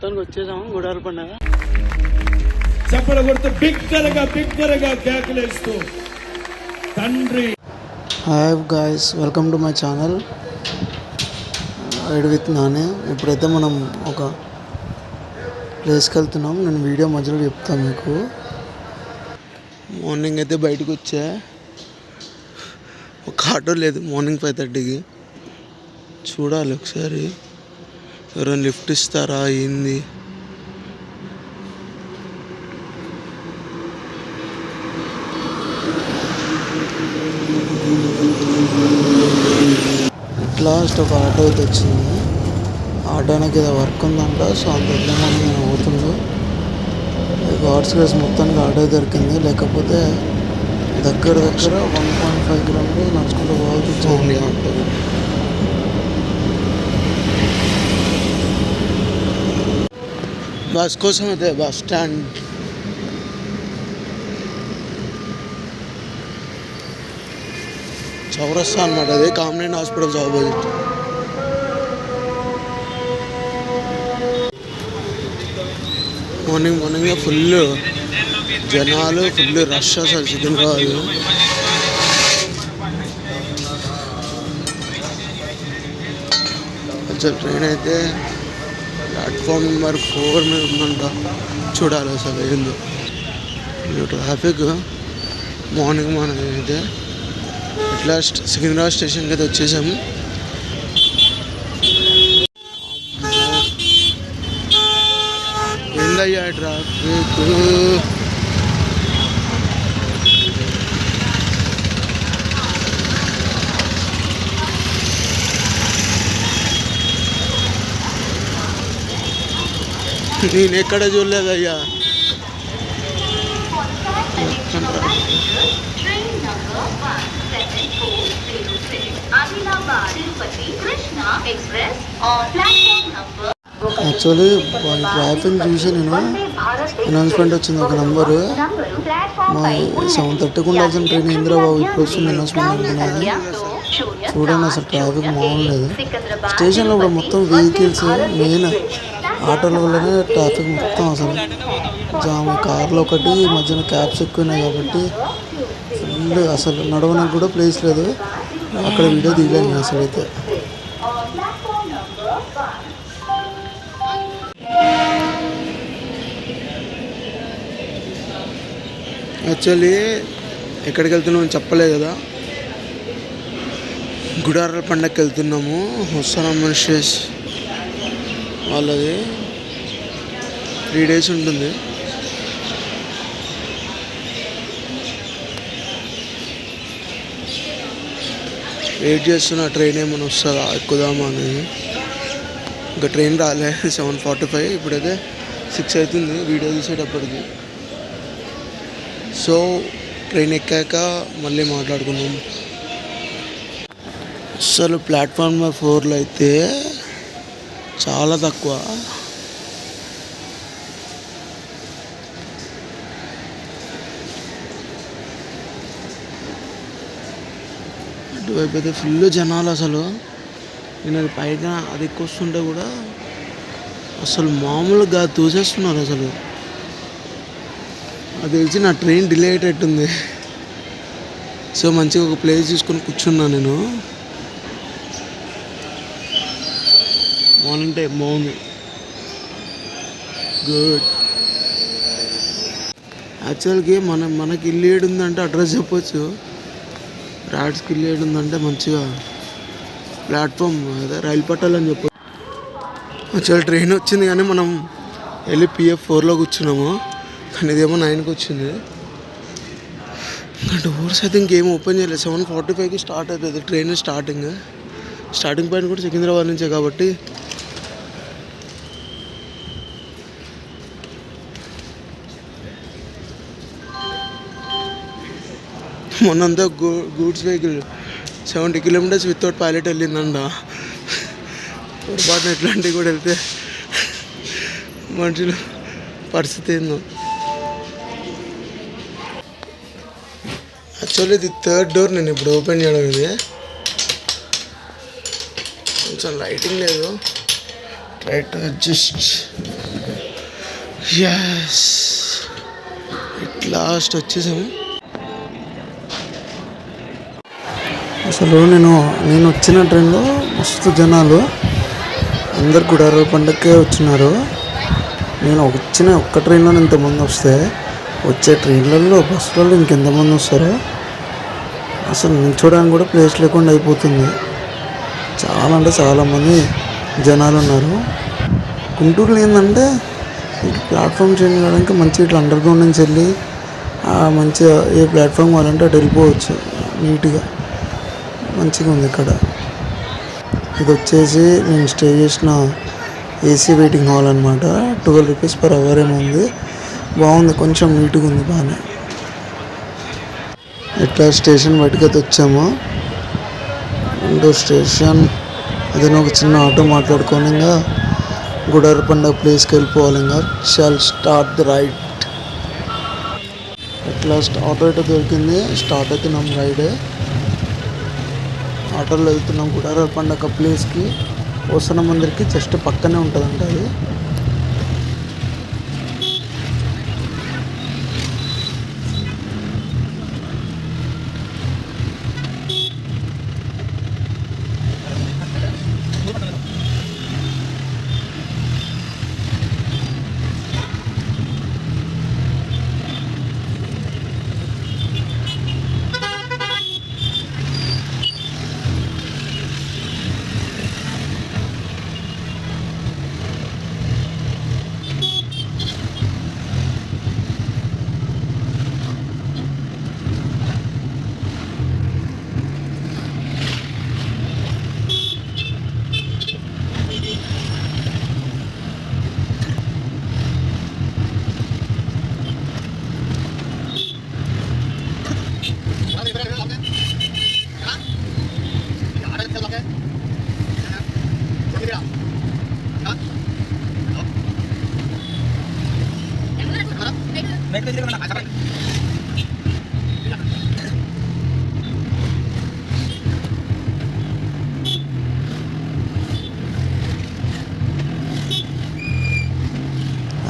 మొత్తానికి వచ్చేసాము గుడాల పండుగ. చప్పడ కొడుతూ బిగ్గరగా కేకలేస్తూ తండ్రి. Hi guys, welcome to my channel ride with నానే. ఇప్పుడైతే మనం ఒక ప్లేస్కి వెళ్తున్నాం. నేను వీడియో మధ్యలో చెప్తాను మీకు. మార్నింగ్ అయితే బయటకు వచ్చా, ఒక ఆటో లేదు మార్నింగ్ 5:30కి. చూడాలి ఒకసారి ఎవరైనా లిఫ్ట్ ఇస్తారా ఏంది. లాస్ట్ ఒక ఆటో అయితే వచ్చింది. ఆటోనికి ఏదో వర్క్ ఉందంట, సో అంత వద్దామని నేను పోతుందో. గాడ్స్ గ్రేస్ మొత్తానికి ఆటో దొరికింది, లేకపోతే దగ్గర 1.5 కిలోమీటర్స్ నడుచుకుంటూ పోవాల్సి వచ్చింది ఆటో. బస్ కోసం అయితే బస్ స్టాండ్ చౌరస్తా అన్నమాట. అది Kamineni hospitals opposite. Morning full జనాలు, ఫుల్ రష్ అసలు సికింద్రాబాద్. అసలు ట్రైన్ అయితే ప్లాట్ఫామ్ నెంబర్ 4 మీద ఉందంట. చూడాలి అసలు ఏందో ట్రాఫిక్. మార్నింగ్ అయితే ఇట్లా సికింద్రాబాద్ స్టేషన్కి అయితే వచ్చేసాము. ఏందయ్యా ట్రాఫిక్. నేను ఎక్కడ చూడలేదయ్యా. యాక్చువల్లీ ట్రాఫిక్ చూసి నేను అనౌన్స్మెంట్ వచ్చింది ఒక నంబరు. మా 7:30కి ఉండాల్సిన ట్రైన్ ఇంద్రబాబు ఇప్పుడు వస్తుంది అనౌన్స్మెంట్ అంటున్నాను. చూడండి అసలు ట్రాఫిక్ మామూలు లేదు. స్టేషన్లో కూడా మొత్తం వెహికల్స్, మెయిన్ ఆటోల వల్లనే ట్రాఫిక్ మొత్తం అసలు జామ్. కార్లో ఒకటి, మధ్యన క్యాబ్స్ ఎక్కువైనాయి కాబట్టి ఫుల్ అసలు నడవడానికి కూడా ప్లేస్ లేదు. అక్కడ వీడియో దిగాను అసలు అయితే. యాక్చువల్లీ ఎక్కడికి వెళ్తున్నామని చెప్పలేదు కదా. గుడారాల పండగకి వెళ్తున్నాము. హుస్సాన్ మినిస్ట్రీస్ వాళ్ళది 3 days ఉంటుంది. వెయిట్ చేస్తున్నా ట్రైన్ ఏమైనా వస్తుందా ఎక్కుదామా అని. ఇంకా ట్రైన్ రాలే. 7:45, ఇప్పుడైతే 6 అవుతుంది వీడియో తీసేటప్పటికి. సో ట్రైన్ ఎక్కాక మళ్ళీ మాట్లాడుకుందాం. అసలు ప్లాట్ఫామ్ 4లో అయితే చాలా తక్కువ. అటువైపు అయితే ఫుల్ జనాలు అసలు. నేను అది పైగా అది ఎక్కువ వస్తుంటే కూడా అసలు మామూలుగా తోసేస్తున్నారు అసలు. అది తెలిసి నా ట్రైన్ డిలే అయ్యేటట్టుంది. సో మంచిగా ఒక ప్లేస్ తీసుకొని కూర్చున్నా నేను. మార్నింగ్ టైం బాగుంది, గుడ్. యాక్చువల్గా మనకి ఇల్లు ఏడుందంటే అడ్రస్ చెప్పొచ్చు. రాడ్స్కి ఇల్లు ఏడుందంటే మంచిగా ప్లాట్ఫామ్ అదే రైలు పట్టాలని చెప్పొచ్చు. యాక్చువల్ ట్రైన్ వచ్చింది కానీ మనం వెళ్ళి PF 4లో కూర్చున్నాము. కానీ ఇదేమో 9కి వచ్చింది. డోర్స్ అయితే ఇంకేం ఓపెన్ చేయలేదు. 7:45కి స్టార్ట్ అవుతుంది ట్రైన్. స్టార్టింగ్ పాయింట్ కూడా సికింద్రాబాద్ నుంచే కాబట్టి మొన్నంతా goods vehicle 70 kilometers without pilot వెళ్ళిందంట. పొరపాటున ఇట్లాంటివి కూడా వెళ్తే మనుషులు పరిస్థితి ఏందో. యాక్చువల్లీ ఇది 3rd door నేను ఇప్పుడు ఓపెన్ చేయడం. ఇది కొంచెం లైటింగ్ లేదు, try to adjust. Yes it last వచ్చేసాము. అసలు నేను వచ్చిన ట్రైన్లో మస్తు జనాలు అందరు గుడారాల పండగకే వచ్చినారు. నేను వచ్చిన ఒక్క ట్రైన్లో ఇంతమంది వస్తే వచ్చే ట్రైన్లలో బస్సులలో ఇంకెంతమంది వస్తారో అసలు నిల్చోడానికి కూడా ప్లేస్ లేకుండా అయిపోతుంది. చాలా అంటే చాలామంది జనాలు ఉన్నారు. గుంటూరులో ఏంటంటే ప్లాట్ఫామ్ చేంజ్ కావడానికి మంచి ఇట్లా అండర్ గ్రౌండ్ నుంచి వెళ్ళి మంచిగా ఏ ప్లాట్ఫామ్ కావాలంటే అటు వెళ్ళిపోవచ్చు. నీట్గా మంచిగా ఉంది ఇక్కడ. ఇది వచ్చేసి నేను స్టే చేసిన ఏసీ వెయిటింగ్ హాల్ అనమాట. 12 రూపీస్ పర్ అవర్ ఏమో ఉంది. బాగుంది, కొంచెం నీట్గా ఉంది, బాగానే. ఇట్లా స్టేషన్ బయటకి అయితే వచ్చాము. స్టేషన్ ఏదైనా ఒక చిన్న ఆటో మాట్లాడుకొని ఇంకా గుడార పండుగ ప్లేస్కి వెళ్ళిపోవాలి. ఇంకా షాల్ స్టార్ట్ ది రైడ్. ఇట్లా ఆటో అయితే దొరికింది. స్టార్ట్ అవుతున్నాం రైడ్. ఆటోలో వెళ్తున్నాం గుడార పండుగ ప్లేస్కి. వస్తున్న మందిరికి జస్ట్ పక్కనే ఉంటుందంట అది.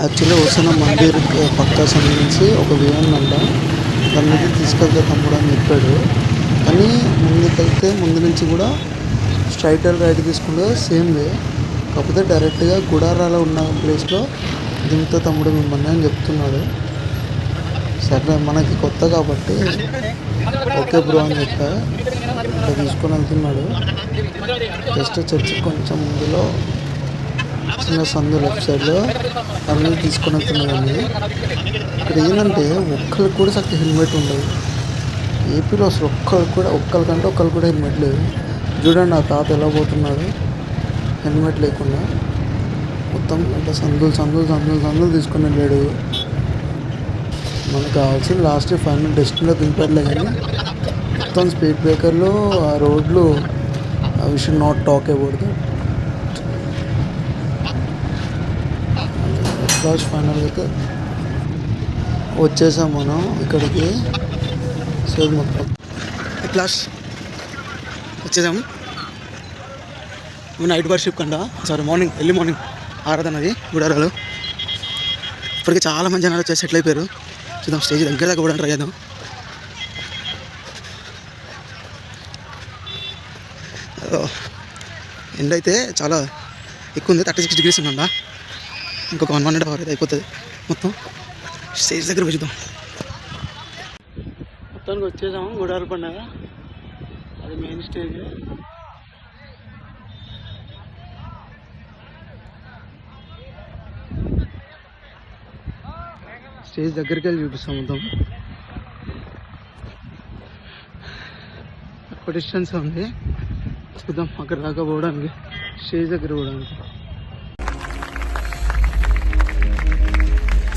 యాక్చువల్లీ వస్తున్న మందిర్ పక్కా సంబంధించి ఒక వే ఉందంట. దాని మీద తీసుకెళ్తే తమ్ముడు అని చెప్పాడు. కానీ ముందుకెళ్తే ముందు నుంచి కూడా స్ట్రైట్ రైట్ తీసుకుంటే సేమ్ వే, కాకపోతే డైరెక్ట్గా గుడారాలో ఉన్న ప్లేస్లో దింతో తమ్ముడు మిమ్మల్ని అని చెప్తున్నాడు. సరే మనకి కొత్త కాబట్టి ఓకే బ్రో అని చెప్పా. ఇక్కడ తీసుకొని వెళ్తున్నాడు. జస్ట్ చర్చి కొంచెం ముందులో చిన్న సందు లెఫ్ట్ సైడ్లో అన్నీ తీసుకొని వెళ్తున్నాడండి. ఇక్కడ ఏంటంటే ఒక్కరికి కూడా చక్కగా హెల్మెట్ ఉండదు. ఏపీలో అసలు ఒక్కరికంటే కూడా హెల్మెట్ లేదు. చూడండి ఆ తాత ఎలా పోతున్నాడు హెల్మెట్ లేకుండా. మొత్తం అంటే సందులు తీసుకొని వెళ్ళాడు. మనకు కావాల్సిన లాస్ట్ ఫైనల్ డెస్టినీలో దింపట్లే. కానీ మొత్తం స్పీడ్ బ్రేకర్లు ఆ రోడ్లు we should not talk about that. Last ఫైనల్గా అయితే వచ్చేసాం మనం ఇక్కడికి. సో మొత్తం లాస్ట్ వచ్చేసాము. నైట్ వర్షిప్ కంట, సారీ ఎర్లీ మార్నింగ్ ఆరాధనది గుడారాలు. ఇప్పటికీ చాలా మంది జనాలు వచ్చేసి సెటిల్ అయిపోయారు. చూద్దాం స్టేజ్ దగ్గర దాకా కూడా ట్రై చేద్దాం. ఎండ అయితే చాలా ఎక్కువ ఉంది, 36 degrees ఉందంట. ఇంకొక 1.5 hour అయితే అయిపోతుంది. మొత్తం స్టేజ్ దగ్గర చూద్దాం. మొత్తానికి వచ్చేసాము గుడార పండుగ. అది మెయిన్ స్టేజ్. స్టేజ్ దగ్గరికి వెళ్ళి చూపిస్తాం మొత్తం. ఎక్కువ డిస్టెన్స్ ఉంది. చూద్దాం అక్కడ దాకా పోవడానికి, స్టేజ్ దగ్గర పోవడానికి.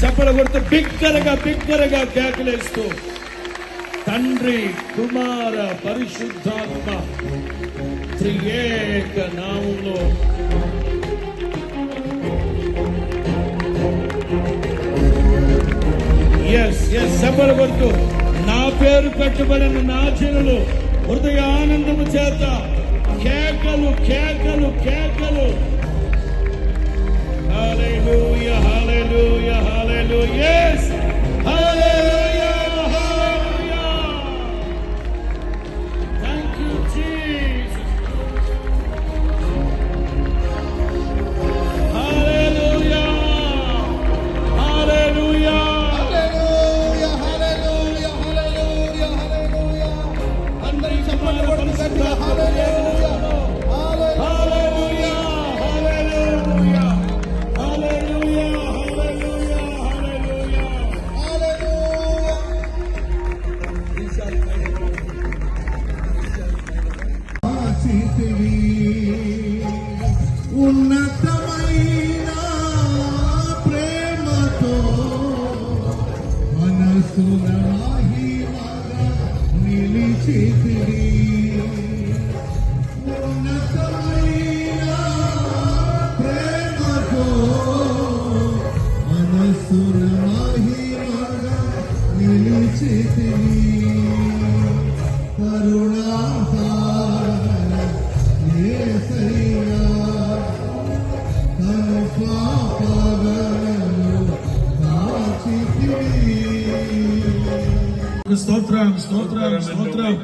చప్పల కొడుతూ బిగ్గరగా కేకలేస్తూ తండ్రి కుమార పరిశుద్ధాత్మ త్రియేక నామంలో చప్పల కొడుతూ నా పేరు పెట్టబడిన నా జనులు హృదయ ఆనందము చేత కేకలు కేకలు కేకలు హల్లెలూయా హల్లెలూయా. hallelujah. Yes, hallelujah, hallelujah. Thank you, Jesus. Hallelujah, hallelujah. హల్లెలూయా హల్లెలూయా హల్లెలూయా హల్లెలూయా అందరూ చప్పట్లు కొడుతూ గట్టిగా హల్లెలూయా Hallelujah, hallelujah, hallelujah, hallelujah, hallelujah. ఆశితివి ఉన్నతమైన ప్రేమతో మనసున మహిమగా నిలిచితివి ఉన్నతమైన ప్రేమతో మనసున మహిమగా నిలిచితివి కరుణాసాగర యేసయ్యా తను పాపగలను కాచితివి స్తోత్రం స్తోత్రం స్తోత్రం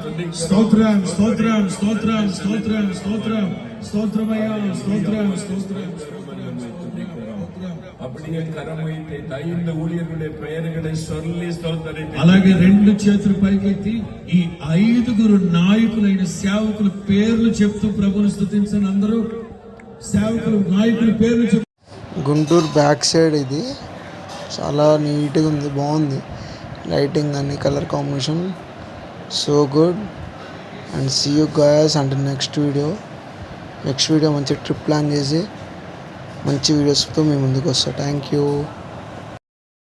స్తోత్రం స్తోత్రం స్తోత్రం స్తోత్రం స్తోత్రం స్తోత్రమయ్యా స్తోత్రం స్తోత్రం அப்படியே கரம் வைத்து இந்த ஊழியர்களுடைய பெயர்களை சொல்லி ஸ்தோத்திரித்து అలాగే రెండు చేతులు పైకెత్తి ఈ ఐదుగురు నాయకులైన సేవకుల పేర్లు చెప్తూ ప్రభుని స్తుతించండి. అందరూ సేవకులు నాయకుల పేర్లు చెప్తూ గుంటూరు బ్యాక్ సైడ్ ఇది చాలా నీట్గా ఉంది, బాగుంది. లైటింగ్ అని colour combination so good. And see you guys అంటే నెక్స్ట్ వీడియో మంచి ట్రిప్ ప్లాన్ చేసి మంచి వీడియోస్తో మీ ముందుకు వస్తా. Thank you.